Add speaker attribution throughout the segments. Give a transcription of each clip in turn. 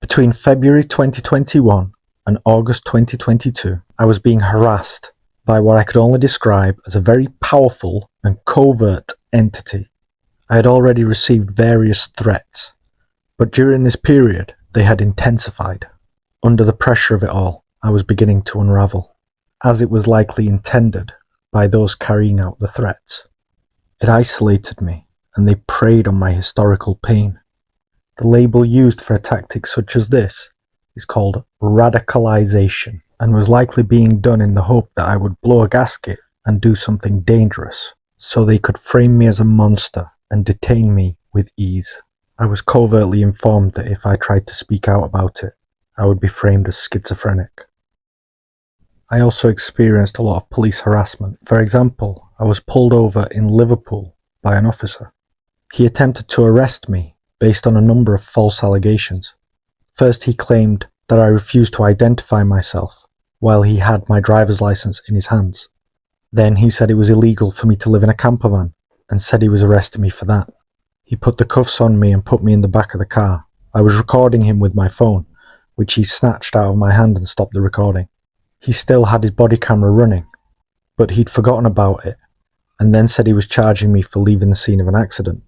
Speaker 1: Between February 2021 and August 2022, I was being harassed by what I could only describe as a very powerful and covert entity. I had already received various threats, but during this period they had intensified. Under the pressure of it all, I was beginning to unravel, as it was likely intended by those carrying out the threats. It isolated me, and they preyed on my historical pain. The label used for a tactic such as this is called radicalization, and was likely being done in the hope that I would blow a gasket and do something dangerous, so they could frame me as a monster and detain me with ease. I was covertly informed that if I tried to speak out about it, I would be framed as schizophrenic. I also experienced a lot of police harassment. For example, I was pulled over in Liverpool by an officer. He attempted to arrest me based on a number of false allegations. First, he claimed that I refused to identify myself while he had my driver's license in his hands. Then he said it was illegal for me to live in a camper van and said he was arresting me for that. He put the cuffs on me and put me in the back of the car. I was recording him with my phone, which he snatched out of my hand and stopped the recording. He still had his body camera running, but he'd forgotten about it, and then said he was charging me for leaving the scene of an accident.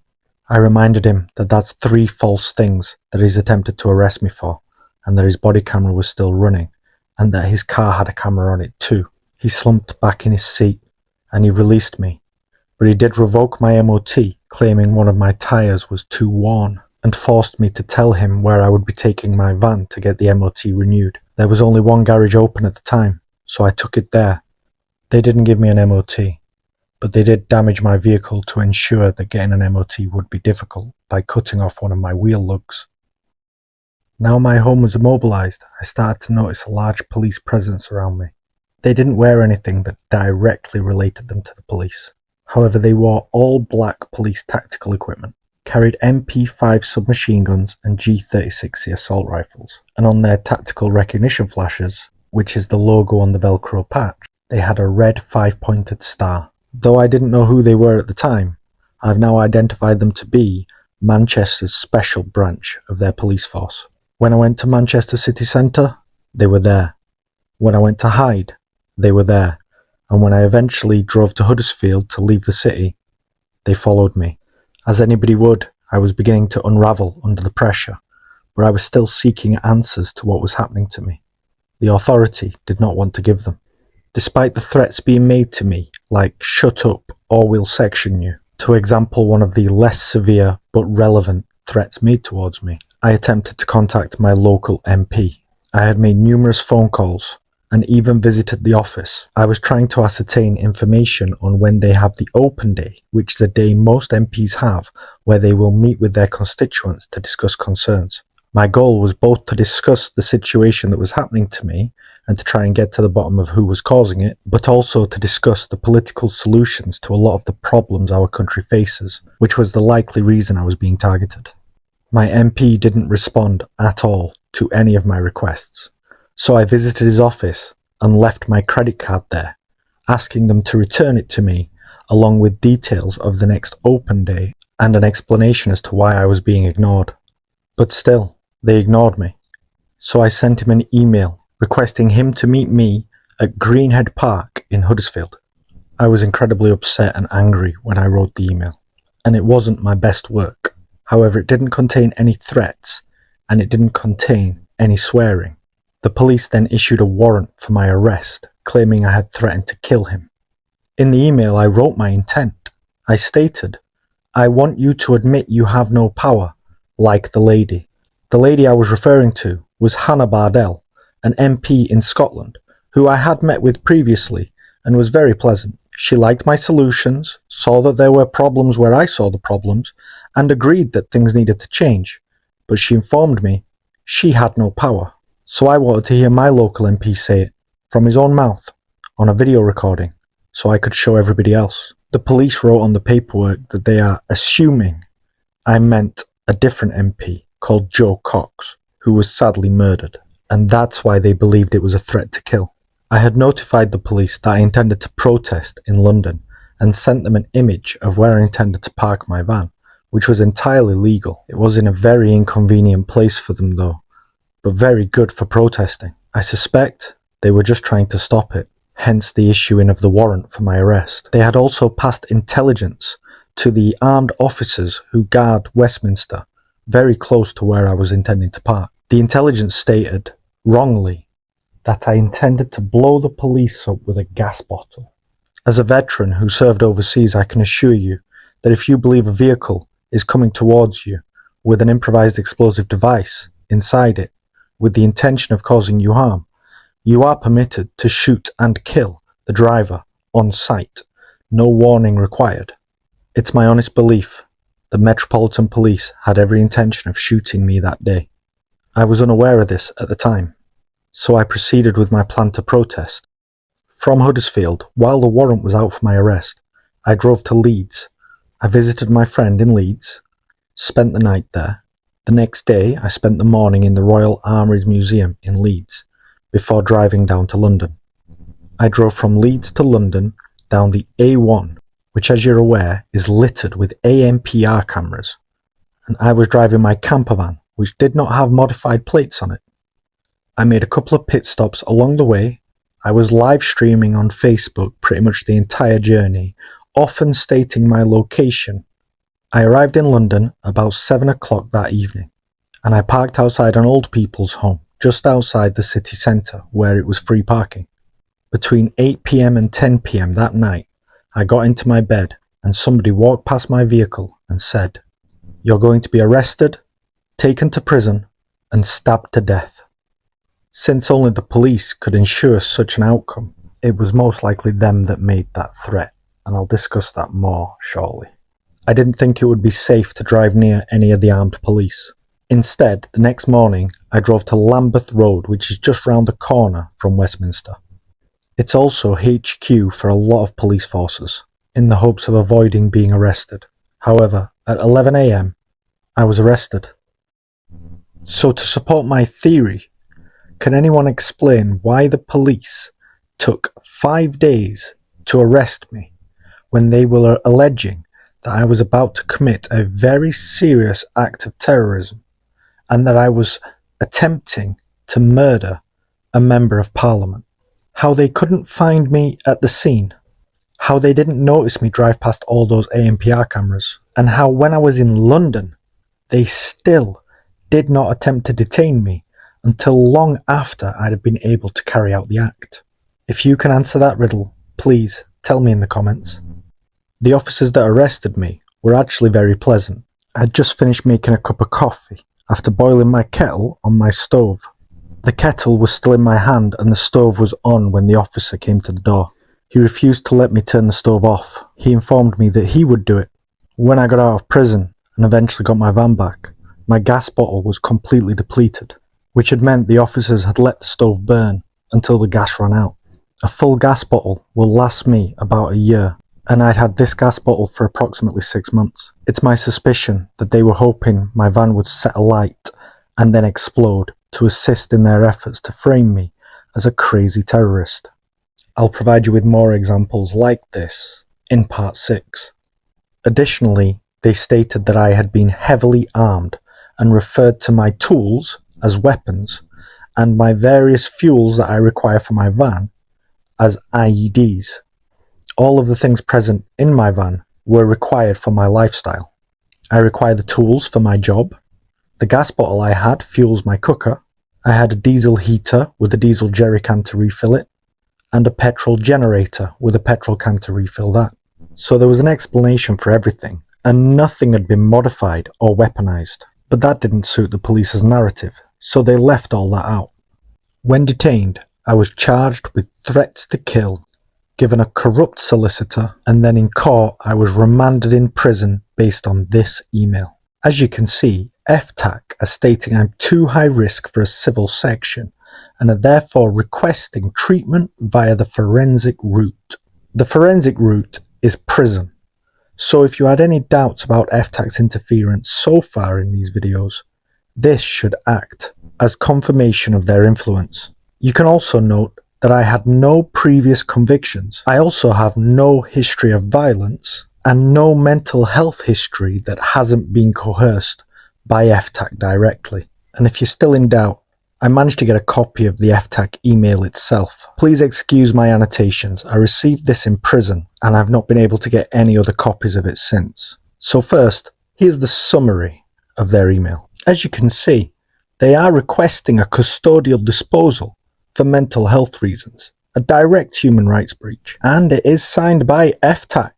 Speaker 1: I reminded him that that's 3 false things that he's attempted to arrest me for, and that his body camera was still running, and that his car had a camera on it too. He slumped back in his seat, and he released me, but he did revoke my MOT, claiming one of my tyres was too worn, and forced me to tell him where I would be taking my van to get the MOT renewed. There was only one garage open at the time, so I took it there. They didn't give me an MOT, but they did damage my vehicle to ensure that getting an MOT would be difficult by cutting off one of my wheel lugs. Now my home was immobilised, I started to notice a large police presence around me. They didn't wear anything that directly related them to the police. However, they wore all black police tactical equipment, carried MP5 submachine guns and G36C assault rifles, and on their tactical recognition flashes, which is the logo on the Velcro patch, they had a red 5-pointed star. Though I didn't know who they were at the time, I've now identified them to be Manchester's special branch of their police force. When I went to Manchester city centre, they were there. When I went to Hyde, they were there. And when I eventually drove to Huddersfield to leave the city, they followed me. As anybody would, I was beginning to unravel under the pressure, but I was still seeking answers to what was happening to me. The authority did not want to give them. Despite the threats being made to me, like "shut up" or "we'll section you," to example one of the less severe but relevant threats made towards me, I attempted to contact my local MP. I had made numerous phone calls and even visited the office. I was trying to ascertain information on when they have the open day, which is a day most MPs have where they will meet with their constituents to discuss concerns. My goal was both to discuss the situation that was happening to me and to try and get to the bottom of who was causing it, but also to discuss the political solutions to a lot of the problems our country faces, which was the likely reason I was being targeted. My MP didn't respond at all to any of my requests, so I visited his office and left my credit card there, asking them to return it to me, along with details of the next open day and an explanation as to why I was being ignored. But still, they ignored me. So I sent him an email requesting him to meet me at Greenhead Park in Huddersfield. I was incredibly upset and angry when I wrote the email, and it wasn't my best work. However, it didn't contain any threats, and it didn't contain any swearing. The police then issued a warrant for my arrest, claiming I had threatened to kill him. In the email, I wrote my intent. I stated, "I want you to admit you have no power, like the lady." The lady I was referring to was Hannah Bardell, an MP in Scotland, who I had met with previously and was very pleasant. She liked my solutions, saw that there were problems where I saw the problems, and agreed that things needed to change, but she informed me she had no power. So I wanted to hear my local MP say it, from his own mouth, on a video recording, so I could show everybody else. The police wrote on the paperwork that they are assuming I meant a different MP called Joe Cox, who was sadly murdered, and that's why they believed it was a threat to kill. I had notified the police that I intended to protest in London and sent them an image of where I intended to park my van, which was entirely legal. It was in a very inconvenient place for them though, but very good for protesting. I suspect they were just trying to stop it, hence the issuing of the warrant for my arrest. They had also passed intelligence to the armed officers who guard Westminster, very close to where I was intending to park. The intelligence stated, wrongly, that I intended to blow the police up with a gas bottle. As a veteran who served overseas, I can assure you that if you believe a vehicle is coming towards you with an improvised explosive device inside it, with the intention of causing you harm, you are permitted to shoot and kill the driver on sight, no warning required. It's my honest belief the Metropolitan Police had every intention of shooting me that day. I was unaware of this at the time, so I proceeded with my plan to protest. From Huddersfield, while the warrant was out for my arrest, I drove to Leeds. I visited my friend in Leeds, spent the night there. The next day, I spent the morning in the Royal Armouries Museum in Leeds, before driving down to London. I drove from Leeds to London down the A1, which, as you're aware, is littered with ANPR cameras, and I was driving my camper van, which did not have modified plates on it. I made a couple of pit stops along the way. I was live streaming on Facebook pretty much the entire journey, often stating my location. I arrived in London about 7 o'clock that evening, and I parked outside an old people's home, just outside the city centre, where it was free parking. Between 8 p.m. and 10 p.m. that night, I got into my bed and somebody walked past my vehicle and said, "You're going to be arrested, taken to prison, and stabbed to death." Since only the police could ensure such an outcome, it was most likely them that made that threat, and I'll discuss that more shortly. I didn't think it would be safe to drive near any of the armed police. Instead, the next morning, I drove to Lambeth Road, which is just round the corner from Westminster. It's also HQ for a lot of police forces, in the hopes of avoiding being arrested. However, at 11 a.m, I was arrested. So to support my theory, can anyone explain why the police took 5 days to arrest me when they were alleging that I was about to commit a very serious act of terrorism and that I was attempting to murder a member of Parliament? How they couldn't find me at the scene, how they didn't notice me drive past all those ANPR cameras, and how when I was in London, they still did not attempt to detain me until long after I'd have been able to carry out the act. If you can answer that riddle, please tell me in the comments. The officers that arrested me were actually very pleasant. I had just finished making a cup of coffee after boiling my kettle on my stove. The kettle was still in my hand and the stove was on when the officer came to the door. He refused to let me turn the stove off. He informed me that he would do it. When I got out of prison and eventually got my van back, my gas bottle was completely depleted, which had meant the officers had let the stove burn until the gas ran out. A full gas bottle will last me about a year, and I'd had this gas bottle for approximately 6 months. It's my suspicion that they were hoping my van would set alight and then explode to assist in their efforts to frame me as a crazy terrorist. I'll provide you with more examples like this in part 6. Additionally, they stated that I had been heavily armed and referred to my tools as weapons and my various fuels that I require for my van as IEDs. All of the things present in my van were required for my lifestyle. I require the tools for my job. The gas bottle I had fuels my cooker. I had a diesel heater with a diesel jerry can to refill it, and a petrol generator with a petrol can to refill that. So there was an explanation for everything, and nothing had been modified or weaponized. But that didn't suit the police's narrative, so they left all that out. When detained, I was charged with threats to kill, given a corrupt solicitor, and then in court I was remanded in prison based on this email. As you can see, FTAC are stating I'm too high risk for a civil section and are therefore requesting treatment via the forensic route. The forensic route is prison. So if you had any doubts about FTAC's interference so far in these videos, this should act as confirmation of their influence. You can also note that I had no previous convictions. I also have no history of violence and no mental health history that hasn't been coerced by FTAC directly. And if you're still in doubt, I managed to get a copy of the FTAC email itself. Please excuse my annotations. I received this in prison and I've not been able to get any other copies of it since. So first, here's the summary of their email. As you can see, they are requesting a custodial disposal for mental health reasons, a direct human rights breach, and it is signed by FTAC,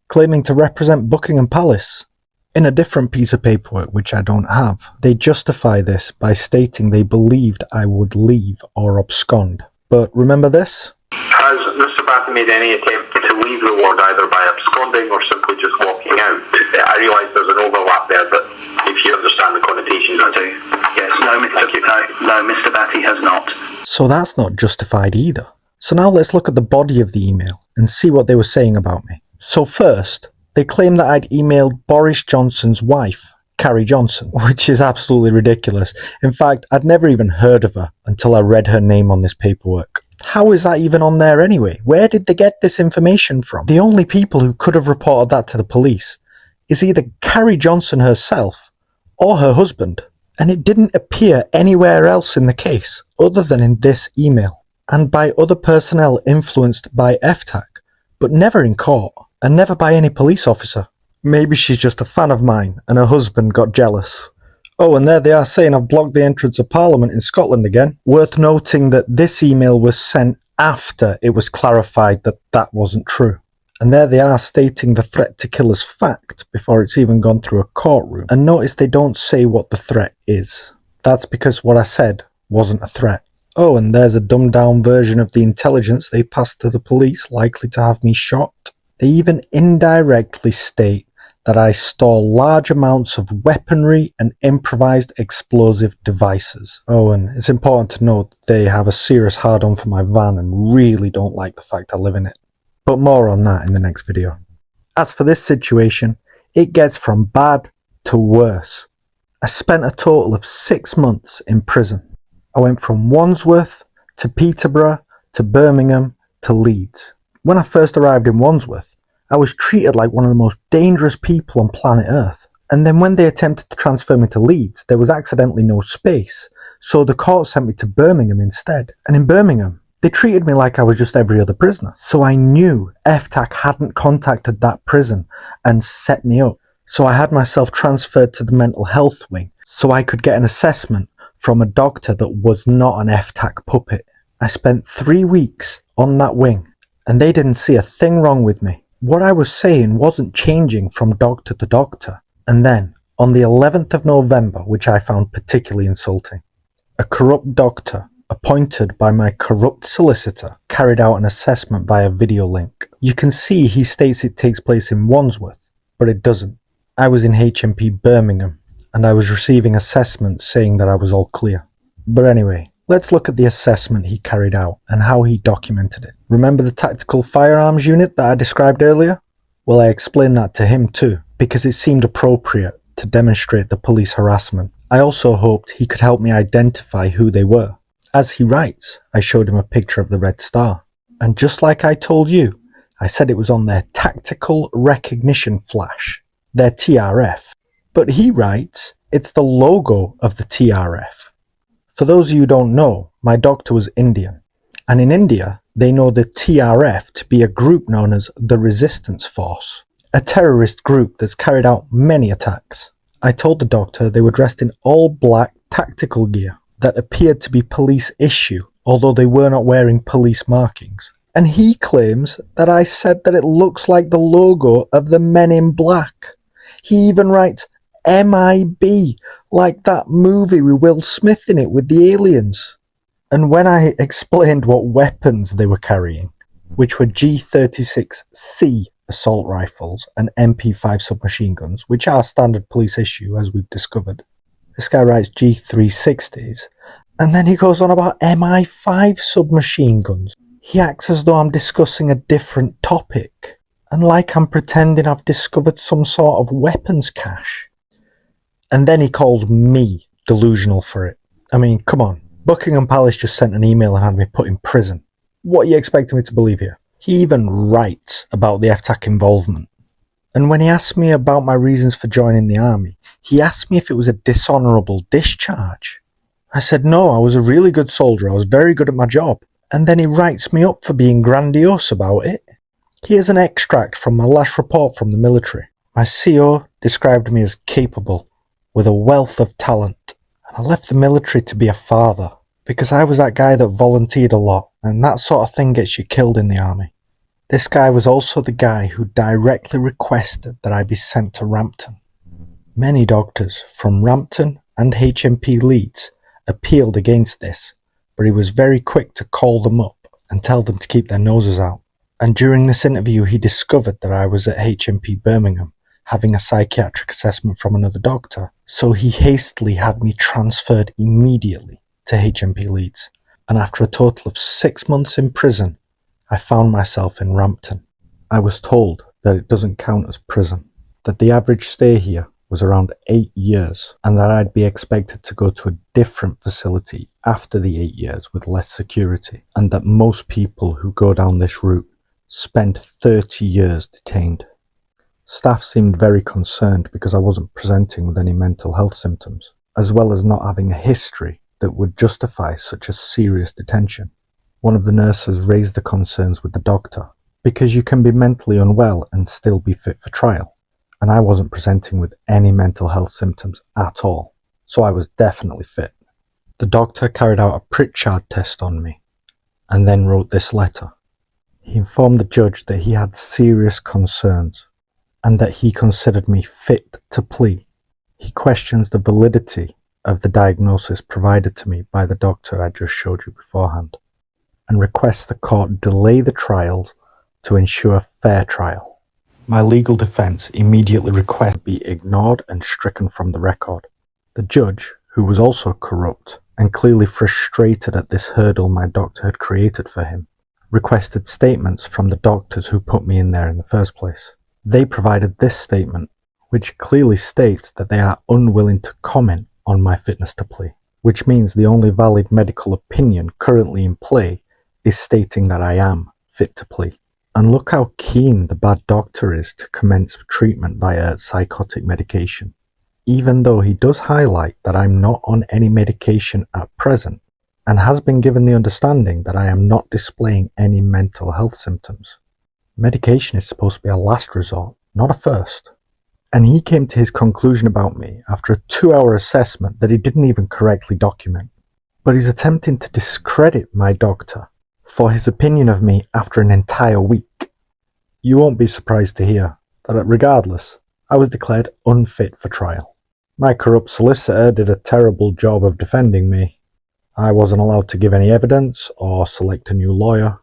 Speaker 1: claiming to represent Buckingham Palace. In a different piece of paperwork, which I don't have, they justify this by stating they believed I would leave or abscond. But remember this?
Speaker 2: Has Mr. Battye made any attempt to leave the ward either by absconding or simply just walking out? I realise there's an overlap there, but if you understand the connotations, I do. Yes, no, Mr. Battye has not.
Speaker 1: So that's not justified either. So now let's look at the body of the email and see what they were saying about me. So first, they claim that I'd emailed Boris Johnson's wife, Carrie Johnson, which is absolutely ridiculous. In fact, I'd never even heard of her until I read her name on this paperwork. How is that even on there anyway? Where did they get this information from? The only people who could have reported that to the police is either Carrie Johnson herself or her husband. And it didn't appear anywhere else in the case other than in this email and by other personnel influenced by FTAC, but never in court and never by any police officer. Maybe she's just a fan of mine and her husband got jealous. Oh, and there they are saying I've blocked the entrance of Parliament in Scotland again. Worth noting that this email was sent after it was clarified that that wasn't true. And there they are stating the threat to kill as fact before it's even gone through a courtroom. And notice they don't say what the threat is. That's because what I said wasn't a threat. Oh, and there's a dumbed down version of the intelligence they passed to the police likely to have me shot. They even indirectly state that I store large amounts of weaponry and improvised explosive devices. Oh, and it's important to note they have a serious hard-on for my van and really don't like the fact I live in it. But more on that in the next video. As for this situation, it gets from bad to worse. I spent a total of 6 months in prison. I went from Wandsworth to Peterborough to Birmingham to Leeds. When I first arrived in Wandsworth, I was treated like one of the most dangerous people on planet Earth. And then when they attempted to transfer me to Leeds, there was accidentally no space, so the court sent me to Birmingham instead. And in Birmingham, they treated me like I was just every other prisoner. So I knew FTAC hadn't contacted that prison and set me up. So I had myself transferred to the mental health wing so I could get an assessment from a doctor that was not an FTAC puppet. I spent 3 weeks on that wing and they didn't see a thing wrong with me. What I was saying wasn't changing from doctor to doctor. And then, on the 11th of November, which I found particularly insulting, a corrupt doctor appointed by my corrupt solicitor carried out an assessment via video link. You can see he states it takes place in Wandsworth, but it doesn't. I was in HMP Birmingham, and I was receiving assessments saying that I was all clear. But anyway, let's look at the assessment he carried out and how he documented it. Remember the tactical firearms unit that I described earlier? Well, I explained that to him too, because it seemed appropriate to demonstrate the police harassment. I also hoped he could help me identify who they were. As he writes, I showed him a picture of the Red Star. And just like I told you, I said it was on their Tactical Recognition Flash, their TRF. But he writes, it's the logo of the TRF. For those of you who don't know, my doctor was Indian, and in India they know the TRF to be a group known as the Resistance Force, a terrorist group that's carried out many attacks. I told the doctor they were dressed in all black tactical gear that appeared to be police issue, although they were not wearing police markings. And he claims that I said that it looks like the logo of the Men in Black. He even writes MIB, like that movie with Will Smith in it with the aliens. And when I explained what weapons they were carrying, which were G36C assault rifles and MP5 submachine guns, which are standard police issue as we've discovered, this guy writes G360s, and then he goes on about MI5 submachine guns. He acts as though I'm discussing a different topic, and like I'm pretending I've discovered some sort of weapons cache. And then he calls me delusional for it. I mean, come on. Buckingham Palace just sent an email and had me put in prison. What are you expecting me to believe here? He even writes about the FTAC involvement. And when he asked me about my reasons for joining the army, he asked me if it was a dishonourable discharge. I said no, I was a really good soldier, I was very good at my job. And then he writes me up for being grandiose about it. Here's an extract from my last report from the military. My CO described me as capable, with a wealth of talent. And I left the military to be a father, because I was that guy that volunteered a lot, and that sort of thing gets you killed in the army. This guy was also the guy who directly requested that I be sent to Rampton. Many doctors from Rampton and HMP Leeds appealed against this, but he was very quick to call them up and tell them to keep their noses out. And during this interview he discovered that I was at HMP Birmingham having a psychiatric assessment from another doctor, so he hastily had me transferred immediately to HMP Leeds, and after a total of 6 months in prison, I found myself in Rampton. I was told that it doesn't count as prison, that the average stay here was around 8 years, and that I'd be expected to go to a different facility after the 8 years with less security, and that most people who go down this route spend 30 years detained. Staff seemed very concerned because I wasn't presenting with any mental health symptoms, as well as not having a history that would justify such a serious detention. One of the nurses raised the concerns with the doctor, because you can be mentally unwell and still be fit for trial, and I wasn't presenting with any mental health symptoms at all, so I was definitely fit. The doctor carried out a Pritchard test on me, and then wrote this letter. He informed the judge that he had serious concerns, and that he considered me fit to plea. He questions the validity of the diagnosis provided to me by the doctor I just showed you beforehand, and requests the court delay the trials to ensure fair trial. My legal defence immediately requested be ignored and stricken from the record. The judge, who was also corrupt and clearly frustrated at this hurdle my doctor had created for him, requested statements from the doctors who put me in there in the first place. They provided this statement, which clearly states that they are unwilling to comment on my fitness to plea, which means the only valid medical opinion currently in play is stating that I am fit to plea. And look how keen the bad doctor is to commence treatment via psychotic medication, even though he does highlight that I'm not on any medication at present, and has been given the understanding that I am not displaying any mental health symptoms. Medication is supposed to be a last resort, not a first. And he came to his conclusion about me after a 2-hour assessment that he didn't even correctly document. But he's attempting to discredit my doctor for his opinion of me after an entire week. You won't be surprised to hear that regardless, I was declared unfit for trial. My corrupt solicitor did a terrible job of defending me. I wasn't allowed to give any evidence or select a new lawyer.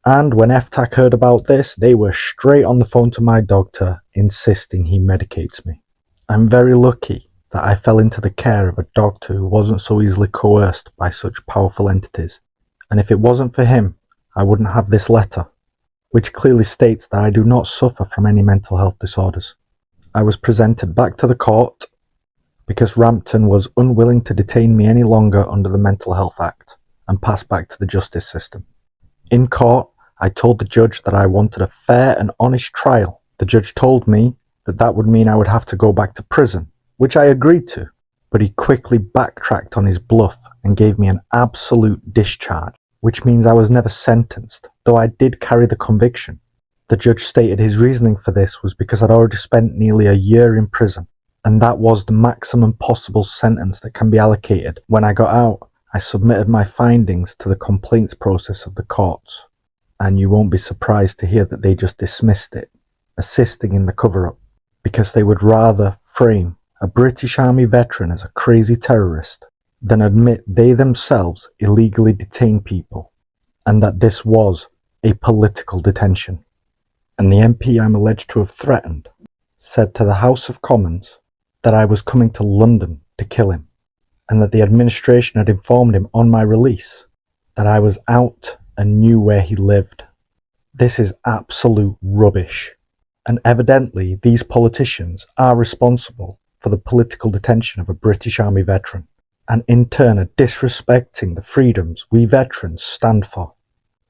Speaker 1: And when FTAC heard about this, they were straight on the phone to my doctor, insisting he medicates me. I'm very lucky that I fell into the care of a doctor who wasn't so easily coerced by such powerful entities. And if it wasn't for him, I wouldn't have this letter, which clearly states that I do not suffer from any mental health disorders. I was presented back to the court because Rampton was unwilling to detain me any longer under the Mental Health Act and passed back to the justice system. In court, I told the judge that I wanted a fair and honest trial. The judge told me that that would mean I would have to go back to prison, which I agreed to, but he quickly backtracked on his bluff and gave me an absolute discharge, which means I was never sentenced, though I did carry the conviction. The judge stated his reasoning for this was because I'd already spent nearly a year in prison, and that was the maximum possible sentence that can be allocated. When I got out, I submitted my findings to the complaints process of the courts, and you won't be surprised to hear that they just dismissed it, assisting in the cover-up, because they would rather frame a British Army veteran as a crazy terrorist than admit they themselves illegally detained people, and that this was a political detention. And the MP I'm alleged to have threatened said to the House of Commons that I was coming to London to kill him, and that the administration had informed him on my release that I was out and knew where he lived. This is absolute rubbish, and evidently these politicians are responsible for the political detention of a British Army veteran, and in turn are disrespecting the freedoms we veterans stand for.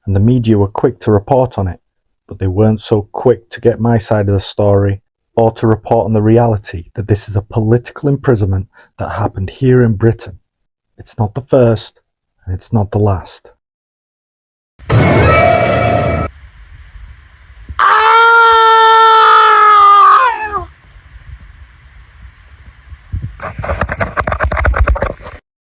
Speaker 1: and the media were quick to report on it, but they weren't so quick to get my side of the story, or to report on the reality that this is a political imprisonment that happened here in Britain. It's not the first, and it's not the last.